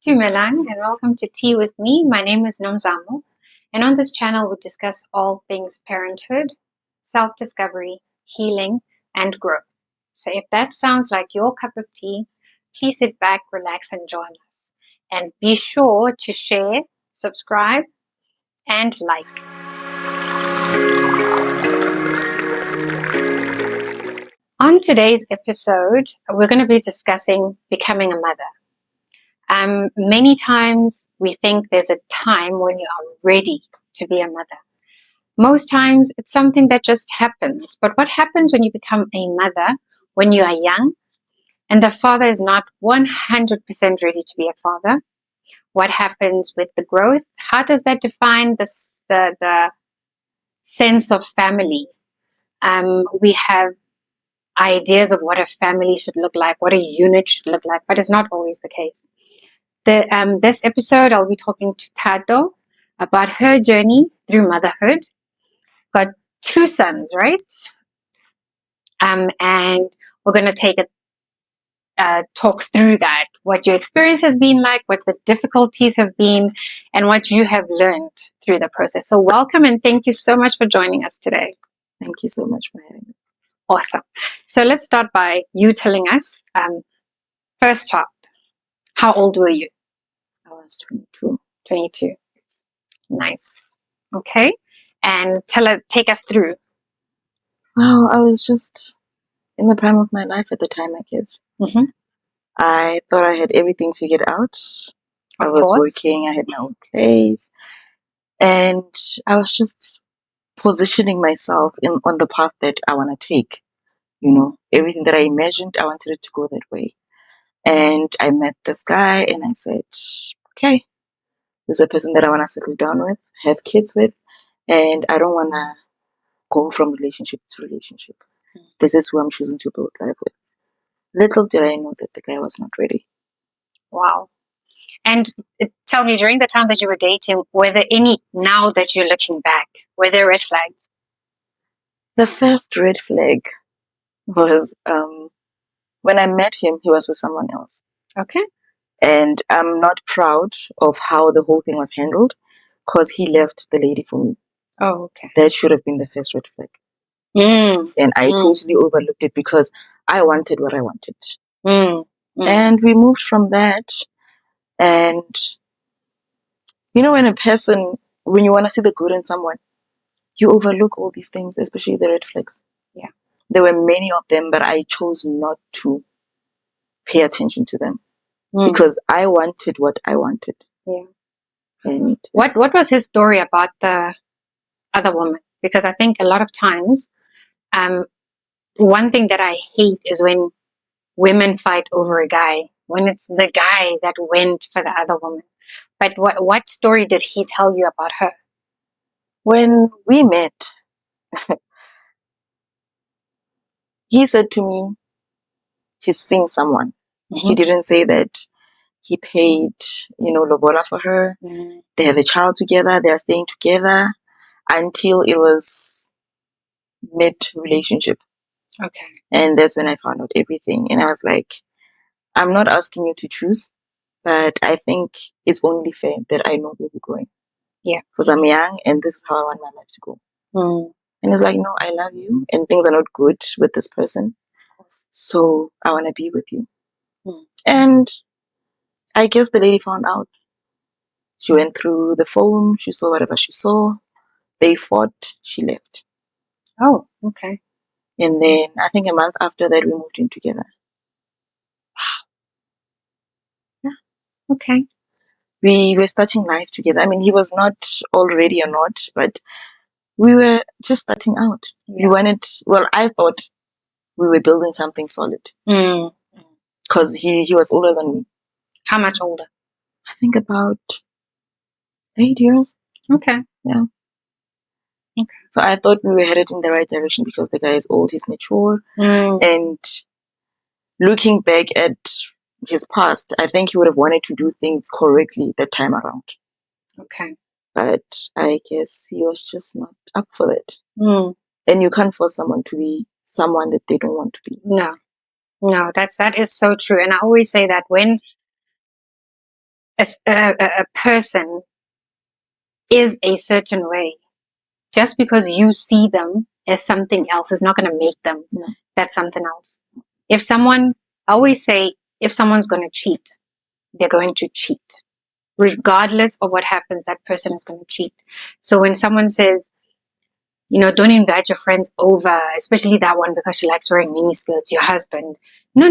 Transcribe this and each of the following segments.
Dumelang and welcome to Tea with Me. My name is Nomzamo, and on this channel we discuss all things parenthood, self-discovery, healing, and growth. So if that sounds like your cup of tea, please sit back, relax, and join us. And be sure to share, subscribe, and like. On today's episode, we're going to be discussing becoming a mother. Many times we think there's a time when you are ready to be a mother. Most times it's something that just happens. But what happens when you become a mother when you are young and the father is not 100% ready to be a father? What happens with the growth? How does that define the sense of family? We have ideas of what a family should look like, what a unit should look like, but it's not always the case. This episode, I'll be talking to Thato about her journey through motherhood. Got 2 sons, right? And we're going to take a talk through that, what your experience has been like, what the difficulties have been, and what you have learned through the process. So welcome and thank you so much for joining us today. Thank you so much for having me. Awesome. So let's start by you telling us, first child, how old were you? I was 22. 22. Nice. Okay. And take us through. Wow, I was just in the prime of my life at the time, I guess. Mm-hmm. I thought I had everything figured out. I Of was course. working, I had my own place, and I was just positioning myself on the path that I want to take. You know, everything that I imagined, I wanted it to go that way. And I met this guy and I said, okay, this is a person that I want to settle down with, have kids with, and I don't want to go from relationship to relationship. This is who I'm choosing to build life with. Little did I know that the guy was not ready. Wow. And tell me, during the time that you were dating, were there any, now that you're looking back, were there red flags? The first red flag was when I met him, he was with someone else. Okay. And I'm not proud of how the whole thing was handled because he left the lady for me. Oh, okay. That should have been the first red flag. Mm. And I totally overlooked it because I wanted what I wanted. Mm. And we moved from that. And, you know, when you want to see the good in someone, you overlook all these things, especially the red flags. Yeah. There were many of them, but I chose not to pay attention to them because I wanted what I wanted. Yeah. And what was his story about the other woman? Because I think a lot of times, one thing that I hate is when women fight over a guy, when it's the guy that went for the other woman. But what story did he tell you about her? When we met, he said to me, he's seeing someone. Mm-hmm. He didn't say that he paid, lobola for her. Mm-hmm. They have a child together. They are staying together until it was mid-relationship. Okay. And that's when I found out everything. And I was like, I'm not asking you to choose, but I think it's only fair that I know where we're going. Yeah. Because I'm young and this is how I want my life to go. Mm. And it's like, no, I love you and things are not good with this person. So I want to be with you. Mm. And I guess the lady found out. She went through the phone. She saw whatever she saw. They fought. She left. Oh, okay. And then I think a month after that, we moved in together. Yeah. Okay. We were starting life together. I mean, he was not already or not, but we were just starting out. Yeah. I thought we were building something solid. Because he was older than me. How much older? I think about 8 years. Okay. Yeah. Okay. So I thought we were headed in the right direction because the guy is old, he's mature. And looking back at his past, I think he would have wanted to do things correctly that time around. Okay. But I guess he was just not up for it. And you can't force someone to be someone that they don't want to be. No, that is so true. And I always say that when a person is a certain way, just because you see them as something else is not going to make them that something else. If someone, I always say, if someone's going to cheat, they're going to cheat. Regardless of what happens, that person is going to cheat. So when someone says, don't invite your friends over, especially that one because she likes wearing mini skirts, your husband. No.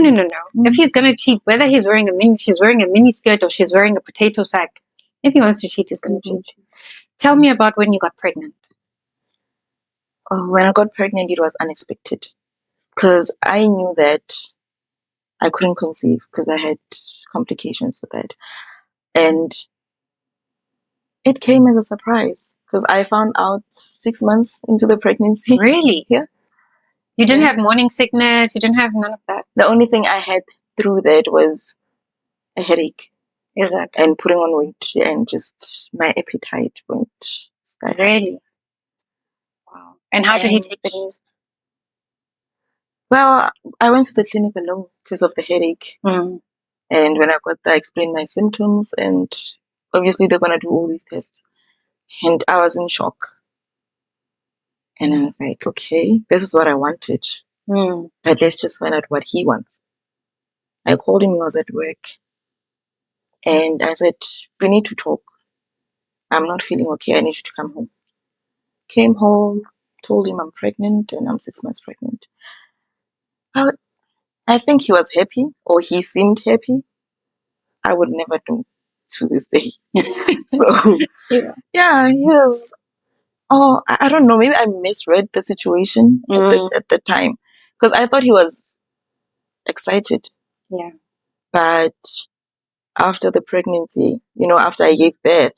If he's going to cheat, whether she's wearing a mini skirt or she's wearing a potato sack, if he wants to cheat, he's going to cheat. Tell me about when you got pregnant. Oh, when I got pregnant, it was unexpected because I knew that I couldn't conceive because I had complications with that. And it came as a surprise because I found out 6 months into the pregnancy. Really? Yeah. You didn't have morning sickness? You didn't have none of that? The only thing I had through that was a headache. Is that? And putting on weight and just my appetite went sky high. Really? Wow. And how did he take the news? Well, I went to the clinic alone because of the headache. And when I got there, I explained my symptoms, and obviously they're going to do all these tests. And I was in shock. And I was like, okay, this is what I wanted. But let's just find out what he wants. I called him, he was at work. And I said, we need to talk. I'm not feeling okay. I need you to come home. Came home, told him I'm pregnant and I'm 6 months pregnant. Well, I think he was happy, or he seemed happy. I would never know to this day. So, yeah, he was, I don't know, maybe I misread the situation at the time because I thought he was excited. Yeah. But after the pregnancy, after I gave birth,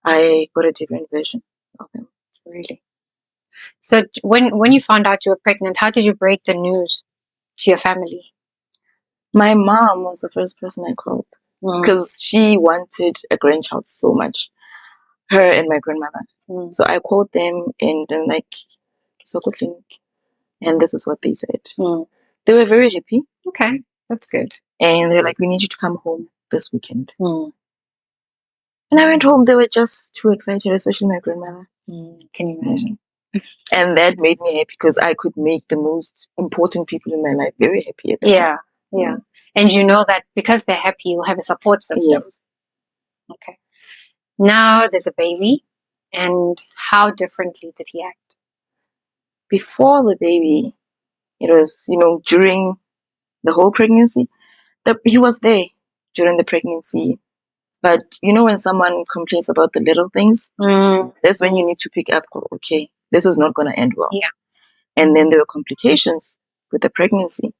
I got a different version of him. Really? So when you found out you were pregnant, how did you break the news to your family? My mom was the first person I called because she wanted a grandchild so much, her and my grandmother. So I called them and I'm like, Soko Clinic. And this is what they said. They were very happy. Okay, that's good. And they're like, we need you to come home this weekend. And I went home. They were just too excited, especially my grandmother. Can you imagine? And that made me happy because I could make the most important people in my life very happy. Yeah. And you know that because they're happy, you'll have a support system. Yes. Okay. Now there's a baby. And how differently did he act? Before the baby, it was, during the whole pregnancy, he was there during the pregnancy. But, when someone complains about the little things, that's when you need to pick up, okay, this is not going to end well. Yeah. And then there were complications with the pregnancy.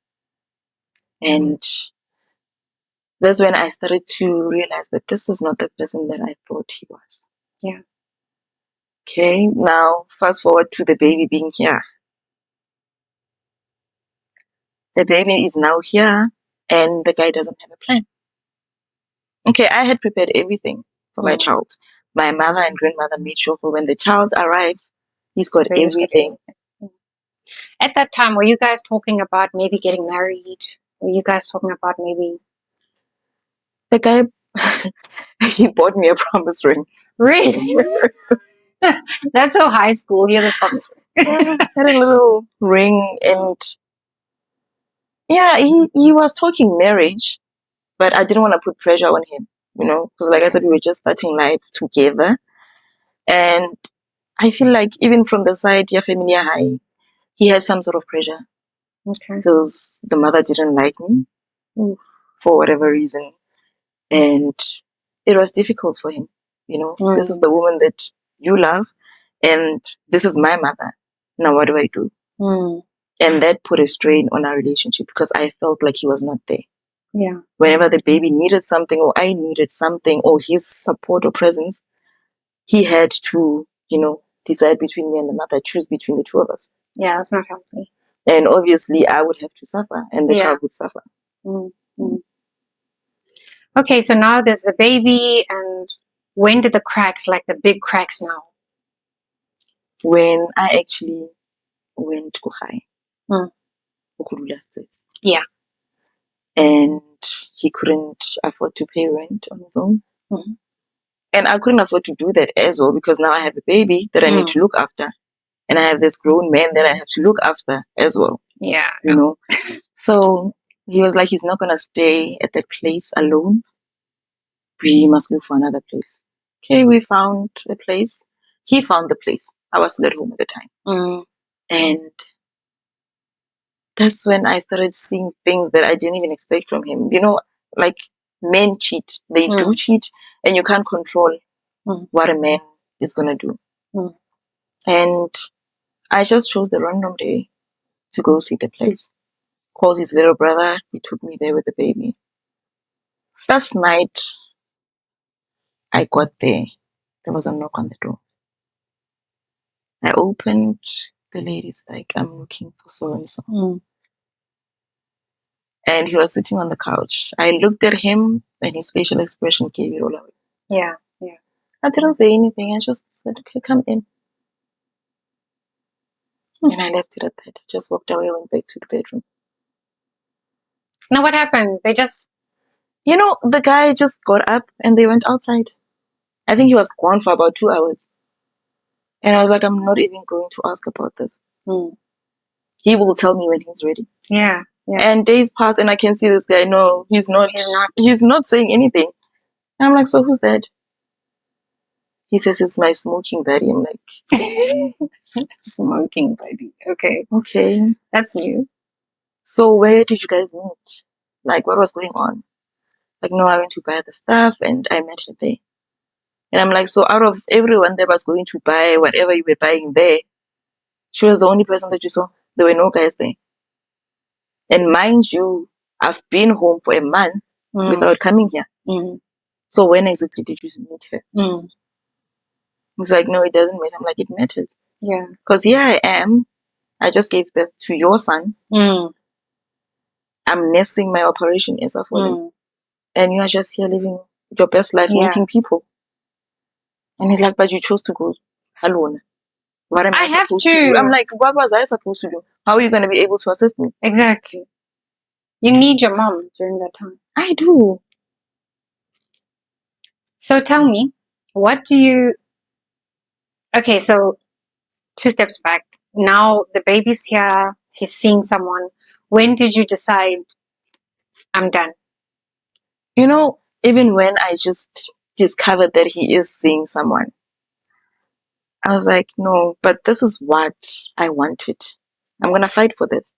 And that's when I started to realize that this is not the person that I thought he was. Yeah. Okay, now fast forward to the baby being here. The baby is now here and the guy doesn't have a plan. Okay, I had prepared everything for my child. My mother and grandmother made sure for when the child arrives, he's got everything. At that time, were you guys talking about maybe getting married? Were you guys talking about maybe... The guy, he bought me a promise ring. Really? That's so high school. You're the promise ring. Yeah, had a little ring, and yeah, he was talking marriage, but I didn't want to put pressure on him, because like I said, we were just starting life together. And I feel like even from the side, your family high, he had some sort of pressure. Okay. Because the mother didn't like me for whatever reason. And it was difficult for him. This is the woman that you love, and this is my mother. Now what do I do? And that put a strain on our relationship because I felt like he was not there. Yeah. Whenever the baby needed something or I needed something or his support or presence, he had to, decide between me and the mother, choose between the two of us. Yeah, that's not healthy. And obviously I would have to suffer and the child would suffer. Okay, so now there's the baby, and when did the cracks, like the big cracks now? When I actually went to Gai. Yeah. and he couldn't afford to pay rent on his own. Mhm. And I couldn't afford to do that as well because now I have a baby that I need to look after. And I have this grown man that I have to look after as well, Yeah. you know. So he was like, he's not going to stay at that place alone. We must go for another place. Okay, we found a place. He found the place. I was still at home at the time. Mm. And that's when I started seeing things that I didn't even expect from him. You know, like men cheat. They do cheat, and you can't control what a man is going to do. And I just chose the random day to go see the place. Called his little brother. He took me there with the baby. First night I got there, there was a knock on the door. I opened. The lady's like, I'm looking for so and so. And he was sitting on the couch. I looked at him, and his facial expression gave it all away. Yeah. I didn't say anything. I just said, okay, come in. And I left it at that. I just walked away, went back to the bedroom. Now what happened? They just... You know, the guy just got up and they went outside. I think he was gone for about 2 hours. And I was like, I'm not even going to ask about this. He will tell me when he's ready. Yeah. And days pass and I can see this guy. No, he's not saying anything. And I'm like, so who's that? He says it's my smoking buddy. I'm like, smoking buddy. Okay. That's new. So where did you guys meet? Like, what was going on? Like, no, I went to buy the stuff and I met her there. And I'm like, so out of everyone that was going to buy whatever you were buying there, she was the only person that you saw. There were no guys there. And mind you, I've been home for a month without coming here. So when exactly did you meet her? He's like, no, it doesn't matter. I'm like, it matters. Yeah. Because here I am. I just gave birth to your son. I'm nursing my operation as a for him. And you are just here living your best life, meeting people. And he's like, but you chose to go alone. What am I supposed to do? I'm like, what was I supposed to do? How are you going to be able to assist me? Exactly. You need your mom during that time. I do. So tell me, what do you... Okay, so 2 steps back. Now the baby's here. He's seeing someone. When did you decide, I'm done? You know, even when I just discovered that he is seeing someone, I was like, no, but this is what I wanted. I'm going to fight for this.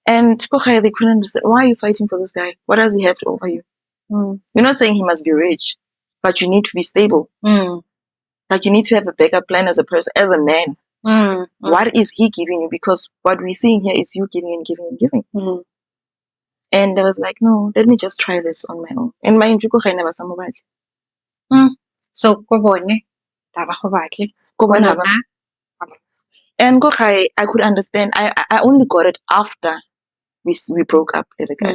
And they couldn't understand. Why are you fighting for this guy? What does he have to offer you? You're not saying he must be rich, but you need to be stable. Like, you need to have a backup plan as a person, as a man. What is he giving you? Because what we're seeing here is you giving and giving and giving. And I was like, no, let me just try this on my own. And my injury never samobali. So and I could understand. I only got it after we broke up with the guy.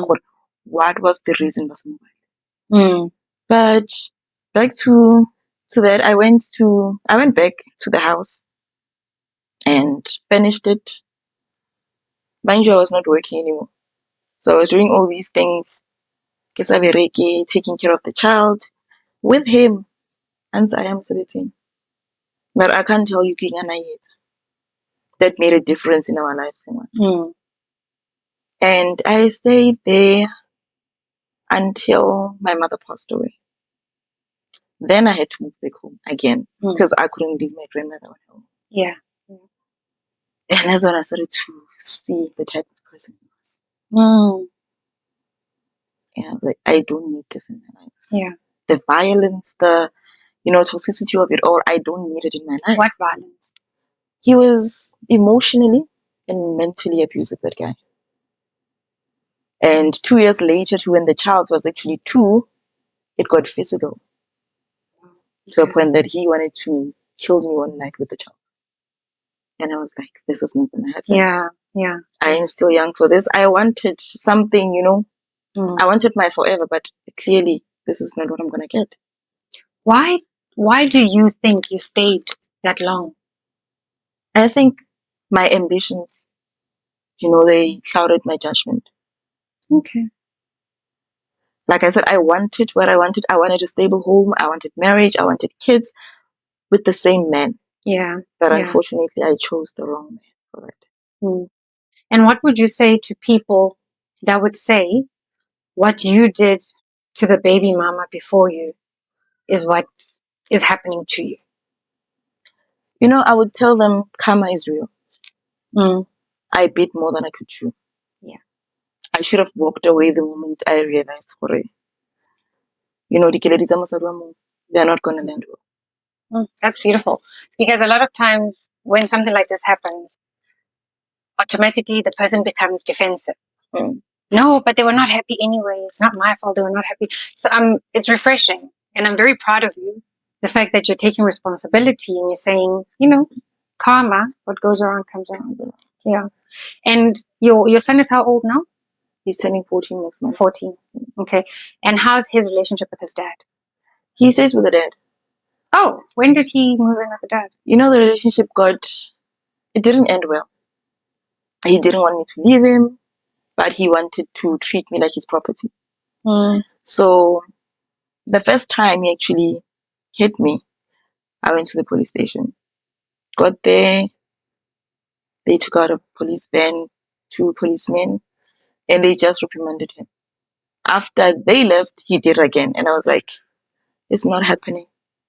What was the reason for samobali? But back to that, I went back to the house and finished it. Mind you, I was not working anymore. So I was doing all these things, taking care of the child with him, and I am sitting. But I can't tell you yet. That made a difference in our lives. And I stayed there until my mother passed away. Then I had to move back home again because I couldn't leave my grandmother at home. Yeah. And that's when I started to see the type of person he was. And I was like, I don't need this in my life. Yeah. The violence, the toxicity of it all, I don't need it in my life. What violence? He was emotionally and mentally abusive, that guy. And 2 years later, when the child was actually 2, it got physical. To a point that he wanted to kill me one night with the child. And I was like, this is not going to happen. Yeah. I am still young for this. I wanted something, I wanted my forever, but clearly this is not what I'm going to get. Why do you think you stayed that long? I think my ambitions, they clouded my judgment. Okay. Like I said, I wanted what I wanted. I wanted a stable home. I wanted marriage. I wanted kids with the same man. Yeah. But Yeah. unfortunately, I chose the wrong man for that. Mm. And what would you say to people that would say what you did to the baby mama before you is what is happening to you? I would tell them karma is real. Mm. I bit more than I could chew. Yeah. I should have walked away the moment I realized, they're not going to land well. That's beautiful. Because a lot of times when something like this happens, automatically the person becomes defensive. Mm. No, but they were not happy anyway. It's not my fault. They were not happy. So it's refreshing. And I'm very proud of you. The fact that you're taking responsibility and you're saying, karma, what goes around comes around. Yeah. And your son is how old now? He's turning 14 next month. 14. Okay. And how's his relationship with his dad? He stays with the dad. Oh, when did he move in with the dad? The relationship it didn't end well. He didn't want me to leave him, but he wanted to treat me like his property. Mm. So the first time he actually hit me, I went to the police station. Got there, they took out a police van, 2 policemen, and they just reprimanded him. After they left, he did it again. And I was like, it's not happening.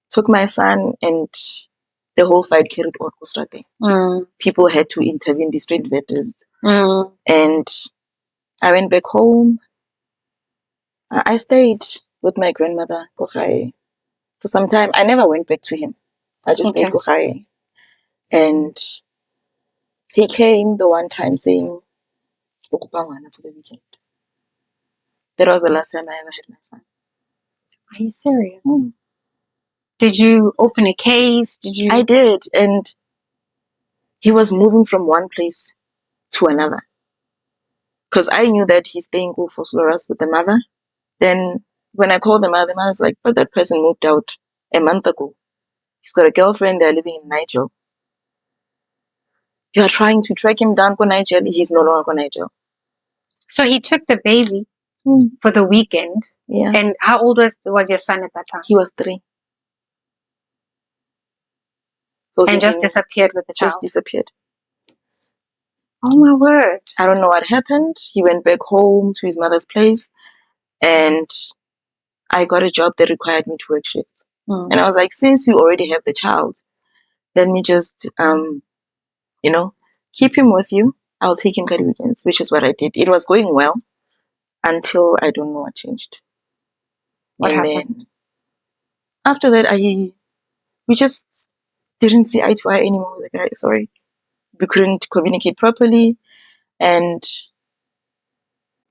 Took my son, and the whole fight carried on. People had to intervene, the street vendors. And I went back home. I stayed with my grandmother, Kochae, for some time. I never went back to him. I just stayed Kochae. And he came the one time saying, to the weekend. That was the last time I ever had my son. Are you serious? Did you open a case? I did. And he was moving from one place to another. Because I knew that he's staying for Flores with the mother. Then when I called the mother's like, but that person moved out a month ago. He's got a girlfriend, they're living in Niger. You are trying to track him down for Niger. He's no longer for Niger. So he took the baby for the weekend. Yeah. And how old was your son at that time? He was 3. So and just disappeared with the child? Just disappeared. Oh my word. I don't know what happened. He went back home to his mother's place, and I got a job that required me to work shifts. And I was like, since you already have the child, let me just, keep him with you. I'll take him for weekends, which is what I did. It was going well until I don't know what changed. What happened? Then after that, we just didn't see eye to eye anymore with the guy. Sorry. We couldn't communicate properly, and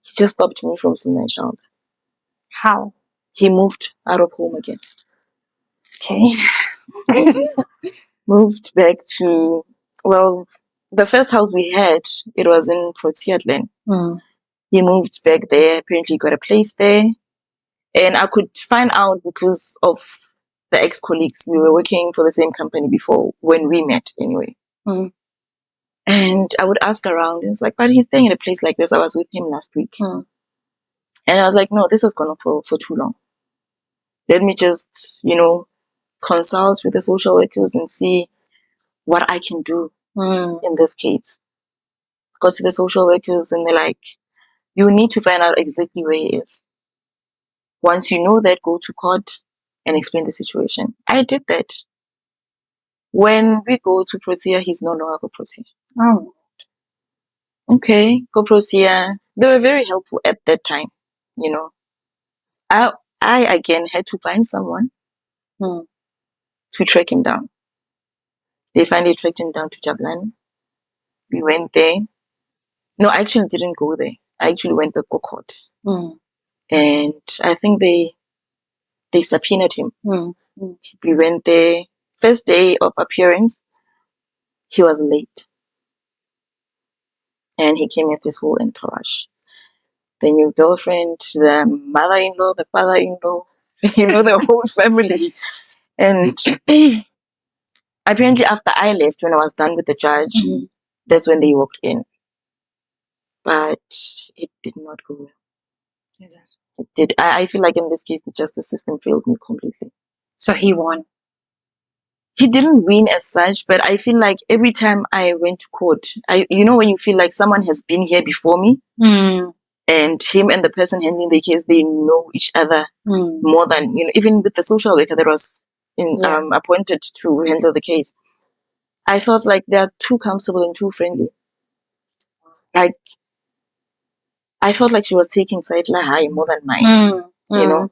he just stopped me from seeing my child. How? He moved out of home again. Okay. Moved back to, the first house we had, it was in Protea. He moved back there. Apparently got a place there. And I could find out because of the ex-colleagues. We were working for the same company before when we met anyway. And I would ask around, and it's like, but he's staying in a place like this. I was with him last week. And I was like, no, this has gone on for too long. Let me just, consult with the social workers and see what I can do in this case. Go to the social workers and they're like, you need to find out exactly where he is. Once you know that, go to court and explain the situation. I did that. When we go to Protea, he's no longer Protea. Oh. Okay, go Protea. They were very helpful at that time, I again had to find someone to track him down. They finally tracked him down to Jablani. We went there. No, I actually didn't go there. I actually went back to court. And I think they subpoenaed him. We went there. First day of appearance, he was late. And he came with his whole entourage. The new girlfriend, the mother-in-law, the father-in-law, the whole family. And apparently after I left, when I was done with the judge, that's when they walked in. But it did not go well. Is it? It did. I feel like in this case, the justice system failed me completely. So he won. He didn't win as such, but I feel like every time I went to court, when you feel like someone has been here before me, and him and the person handling the case, they know each other more than, even with the social worker that was appointed to handle the case. I felt like they are too comfortable and too friendly. Like, I felt like she was taking Saitla high more than mine, you know.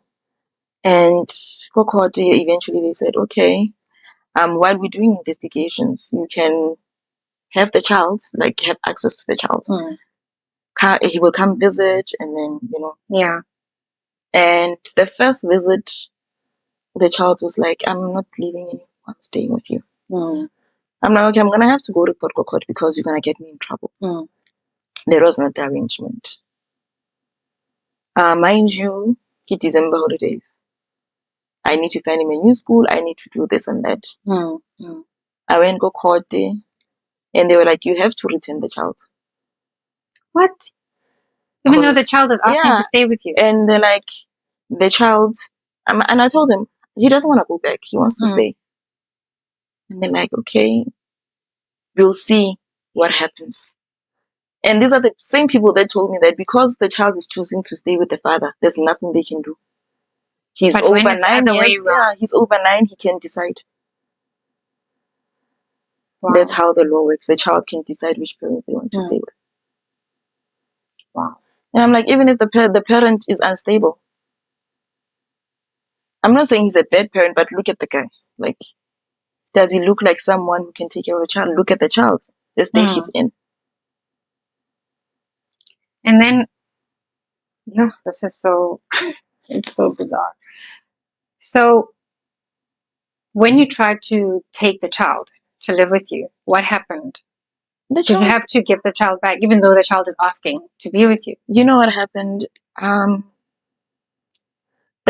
And for court, eventually they said, okay, while we're doing investigations, you can have the child, like have access to the child. He will come visit, and then, Yeah. And the first visit, the child was like, I'm not leaving anyone, I'm staying with you. I'm like, okay, I'm going to have to go to court because you're going to get me in trouble. There was not the arrangement. Mind you, December holidays. I need to find him a new school. I need to do this and that. I went to court there, and they were like, you have to return the child. What? Even though the child is asking to stay with you? And they're like, the child, and I told them, he doesn't want to go back. He wants to stay. And they're like, okay, we'll see what happens. And these are the same people that told me that because the child is choosing to stay with the father, there's nothing they can do. He's over 9 years. Yeah, he's over 9. He can decide. Wow. That's how the law works. The child can decide which parents they want to stay with. Wow. And I'm like, even if the parent is unstable, I'm not saying he's a bad parent, but look at the guy. Like, does he look like someone who can take care of a child? Look at the child, the state he's in. And then, this is so, it's so bizarre. So, when you tried to take the child to live with you, what happened? Did you have to give the child back, even though the child is asking to be with you? You know what happened? The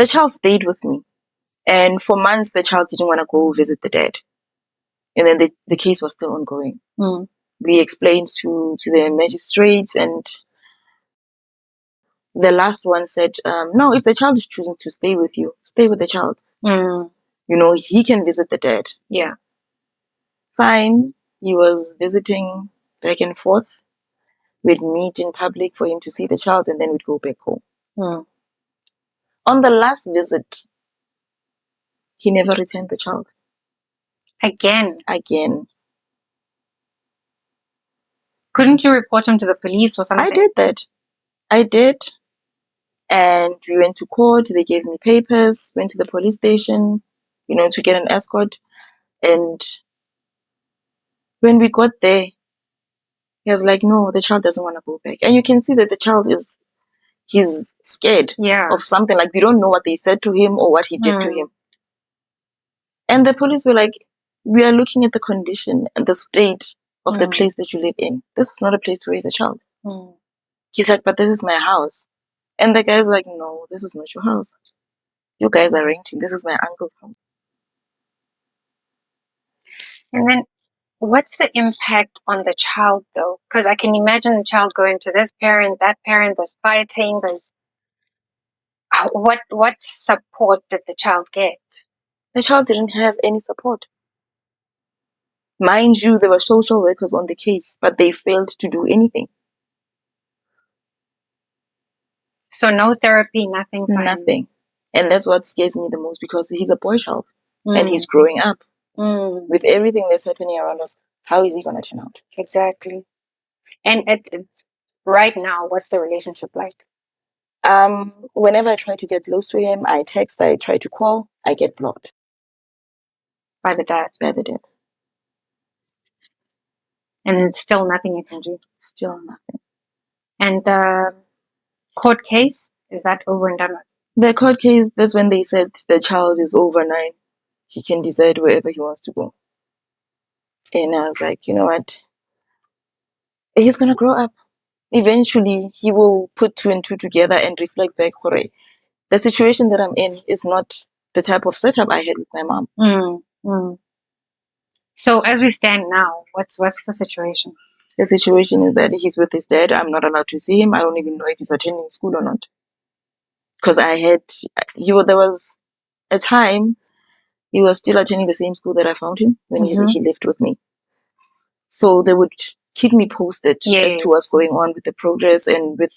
child stayed with me. And for months, the child didn't want to go visit the dad. And then the case was still ongoing. We explained to the magistrates, and the last one said, no, if the child is choosing to stay with you, stay with the child. He can visit the dad. Yeah. Fine. He was visiting back and forth. We'd meet in public for him to see the child, and then we'd go back home. On the last visit, he never returned the child. Again. Couldn't you report him to the police or something? I did that. I did. And we went to court. They gave me papers, went to the police station, to get an escort. And when we got there, he was like, no, the child doesn't want to go back. And you can see that the child he's scared of something. Like, we don't know what they said to him or what he did to him. And the police were like, we are looking at the condition and the state of the place that you live in. This is not a place to raise a child. He's like, but this is my house. And the guy's like, no, this is not your house. You guys are renting. This is my uncle's house. And then what's the impact on the child, though? Because I can imagine the child going to this parent, that parent, there's fighting, there's... What support did the child get? The child didn't have any support. Mind you, there were social workers on the case, but they failed to do anything. So no therapy, nothing for Nothing. And that's what scares me the most, because he's a boy child and he's growing up. With everything that's happening around us, how is he going to turn out? Exactly. And right now, what's the relationship like? Whenever I try to get close to him, I text, I try to call, I get blocked. By the dad? By the dad. And still nothing you can do? Still nothing. And the court case, is that over and done with? The court case, that's when they said the child is over 9. He can decide wherever he wants to go. And I was like, you know what? He's going to grow up. Eventually, he will put 2 and 2 together and reflect back, hooray. The situation that I'm in is not the type of setup I had with my mom. So as we stand now, what's the situation? The situation is that he's with his dad. I'm not allowed to see him. I don't even know if he's attending school or not. because there was a time he was still attending the same school that I found him when he lived with me. So they would keep me posted as to what's going on with the progress and with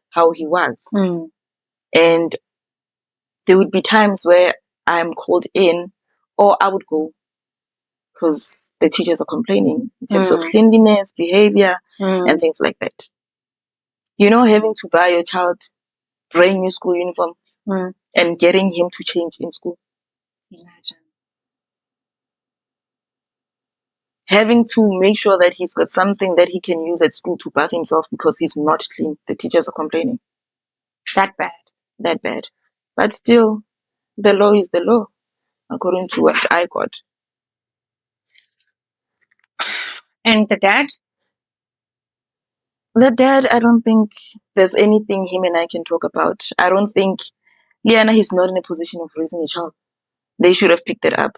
how he was. And there would be times where I'm called in, or I would go because the teachers are complaining in terms of cleanliness, behavior, and things like that. Having to buy your child brand new school uniform and getting him to change in school. Imagine. Having to make sure that he's got something that he can use at school to bath himself because he's not clean. The teachers are complaining. That bad. That bad. But still, the law is the law, according to what I got. And the dad? The dad, I don't think there's anything him and I can talk about. I don't think Liana is not in a position of raising a child. They should have picked it up.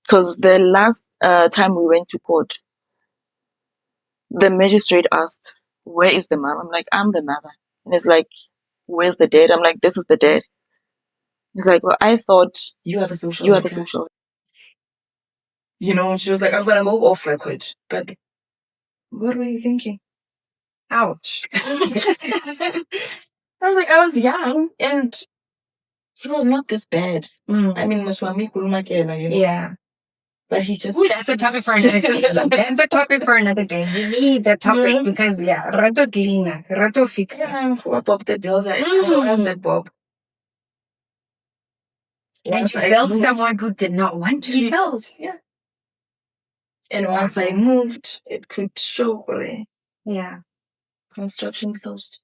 Because the last time we went to court, the magistrate asked, "Where is the mom?" I'm like, "I'm the mother." And it's like, "Where's the dad?" I'm like, "This is the dad." He's like, "Well, I thought You are the social you are worker. the social." She was like, "I'm gonna move off record." But what were you thinking? Ouch. I was like, I was young and he was not this bad. I mean, Maswami Kurumakela, Yeah. But he just. Ooh, that's a topic for another day. That's a topic for another day. We need that topic because, Rato cleaner, Rato fixer. Yeah, who Bob the bills? Where's that Bob? And you built someone who did not want to be built. Yeah. And once I moved, it could show. Yeah. Construction closed.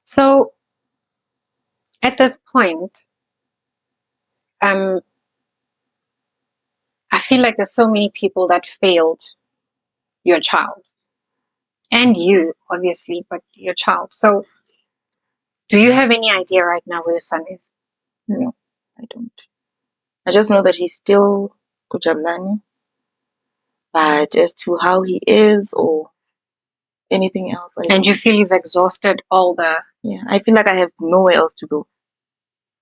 So, at this point, I feel like there's so many people that failed your child. And you, obviously, but your child. So, do you have any idea right now where your son is? No, I don't. I just know that he's still Kujamlani. But as to how he is or anything else, and you feel you've exhausted all the... Yeah, I feel like I have nowhere else to go.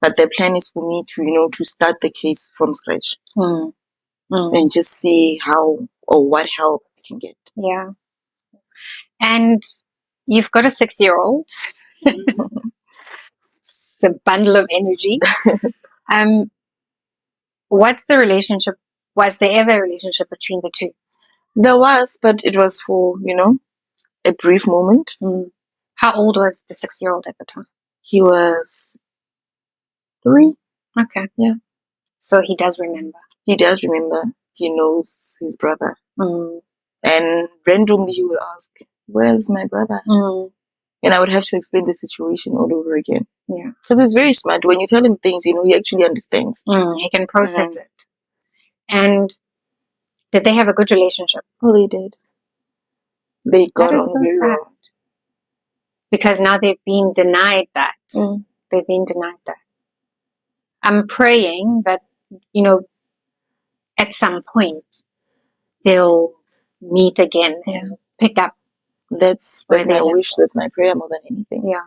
But the plan is for me to, to start the case from scratch. And just see how or what help I can get. Yeah. And you've got a 6-year-old. It's a bundle of energy. What's the relationship? Was there ever a relationship between the two? There was, but it was for, a brief moment. How old was the 6-year-old at the time? He was 3. Okay. Yeah. So he does remember. He does remember. He knows his brother. And randomly he would ask, "Where's my brother?" And I would have to explain the situation all over again. Yeah. Because he's very smart. When you tell him things, he actually understands. He can process it. And did they have a good relationship? Oh, they did. They got on so very well. Because now they've been denied that. They've been denied that. I'm praying that, at some point they'll meet again and pick up. That's my wish. That's my prayer more than anything. Yeah.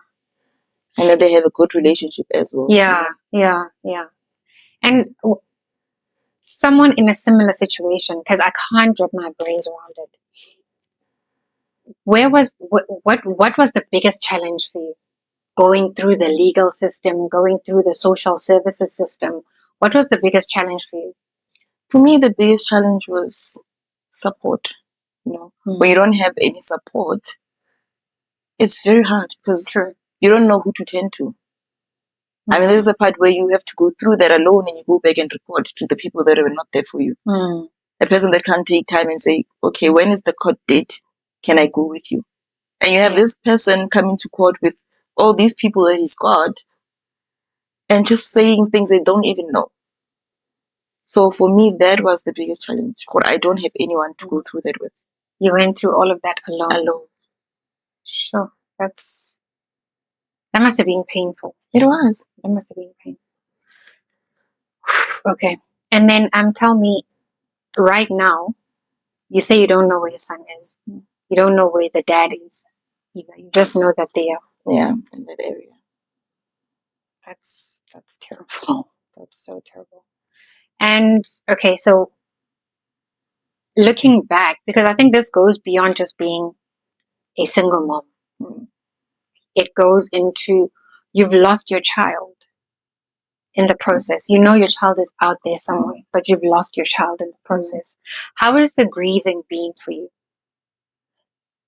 I know they have a good relationship as well. Yeah. And someone in a similar situation, because I can't wrap my brains around it. What was the biggest challenge for you? Going through the legal system, going through the social services system. What was the biggest challenge for you? For me, the biggest challenge was support. When you don't have any support, it's very hard because you don't know who to turn to. I mean, there's a part where you have to go through that alone and you go back and report to the people that were not there for you. A person that can't take time and say, "Okay, when is the court date? Can I go with you?" And you have this person coming to court with all these people that he's got and just saying things they don't even know. So for me, that was the biggest challenge. I don't have anyone to go through that with. You went through all of that alone? Alone. Sure. That must have been painful. It was. That must have been painful. Okay. And then tell me, right now, you say you don't know where your son is. You don't know where the dad is. either. You just know that they are. Yeah, in that area. That's terrible. That's so terrible. And okay, so looking back, because I think this goes beyond just being a single mom. It goes into you've lost your child in the process. You know your child is out there somewhere, but you've lost your child in the process. How is the grieving been for you?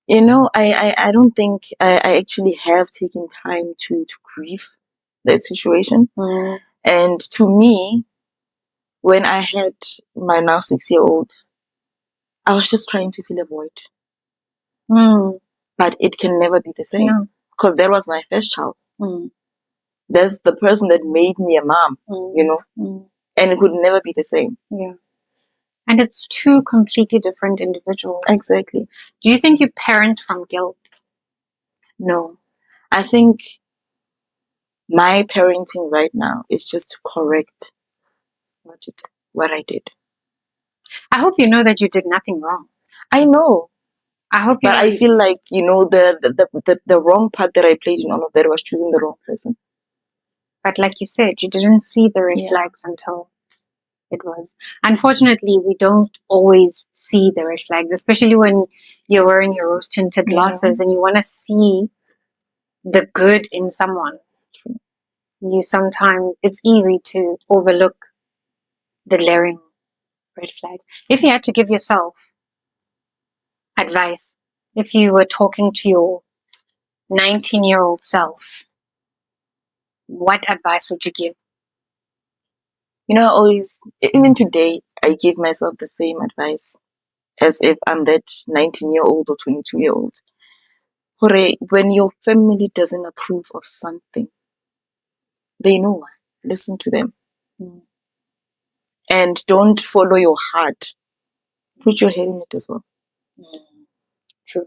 You know, I don't think I actually have taken time to grieve that situation. And to me, when I had my now 6-year-old, I was just trying to fill a void. But it can never be the same. Because that was my first child. That's the person that made me a mom, you know? And it could never be the same. Yeah. And it's two completely different individuals. Exactly. Do you think you parent from guilt? No. I think my parenting right now is just to correct what I did. I hope you know that you did nothing wrong. I know. I hope you But I feel like, you know, the wrong part that I played in all of that was choosing the wrong person. But like you said, you didn't see the red flags until it was. Unfortunately, we don't always see the red flags, especially when you're wearing your rose-tinted glasses and you want to see the good in someone. You sometimes, it's easy to overlook the glaring red flags. If you had to give yourself advice, if you were talking to your 19-year-old self, what advice would you give? You know, always, even today, I give myself the same advice as if I'm that 19-year-old or 22-year-old. When your family doesn't approve of something, they know why. Listen to them. And don't follow your heart. Put your head in it as well. True.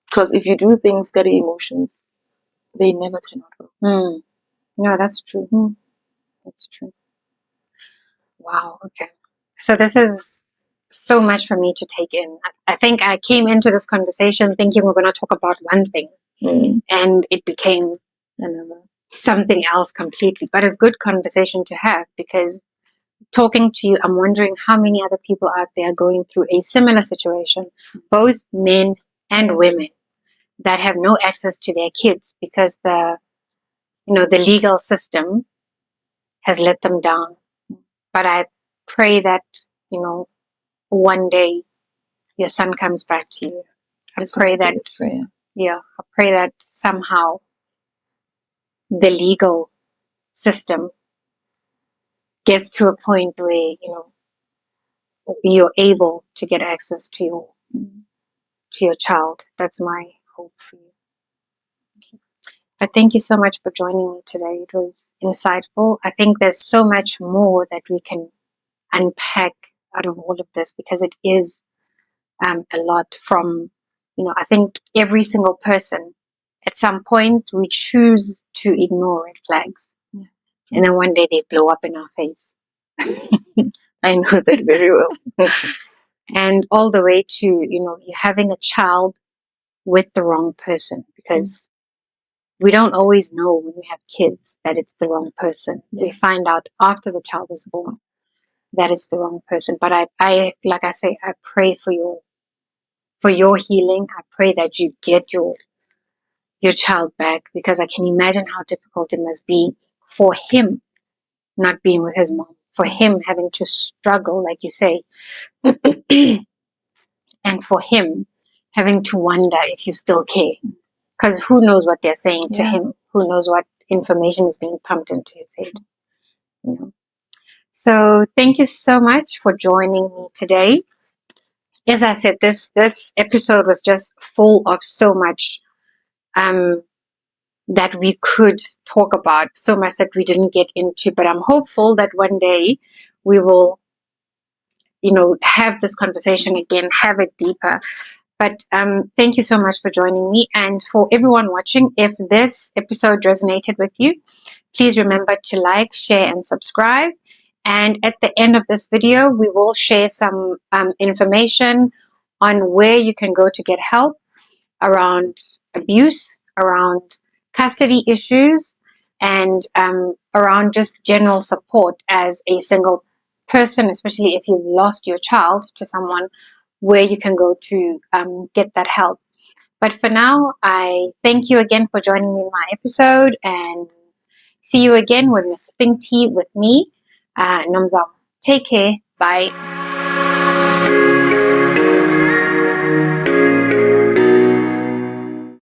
Because if you do things, carry emotions, they never turn out well. No, that's true. That's true. Wow. Okay. So this is so much for me to take in. I think I came into this conversation thinking we're going to talk about one thing, and it became something else completely. But a good conversation to have, because talking to you, I'm wondering how many other people out there are going through a similar situation, both men and women, that have no access to their kids because the legal system has let them down. But I pray that, one day your son comes back to you. I pray that somehow the legal system gets to a point where, you're able to get access to your child. That's my hope for you. Okay. But thank you so much for joining me today. It was insightful. I think there's so much more that we can unpack out of all of this, because it is a lot from, I think every single person, at some point, we choose to ignore red flags. And then one day they blow up in our face. I know that very well. And all the way to, you're having a child with the wrong person, because we don't always know when we have kids that it's the wrong person. We find out after the child is born that it's the wrong person. But I like I say, I pray for your healing. I pray that you get your child back, because I can imagine how difficult it must be for him not being with his mom, for him having to struggle, like you say, and for him having to wonder if you still care, because who knows what they're saying to him, who knows what information is being pumped into his head. So thank you so much for joining me today. As I said, this episode was just full of so much that we could talk about, so much that we didn't get into. But I'm hopeful that one day we will, have this conversation again, have it deeper. But thank you so much for joining me. And for everyone watching, if this episode resonated with you, please remember to like, share, and subscribe. And at the end of this video, we will share some information on where you can go to get help around abuse, around custody issues, and around just general support as a single person, especially if you've lost your child to someone, where you can go to get that help. But for now, I thank you again for joining me in my episode, and see you again with Miss Finty with me. Namzam. Take care. Bye.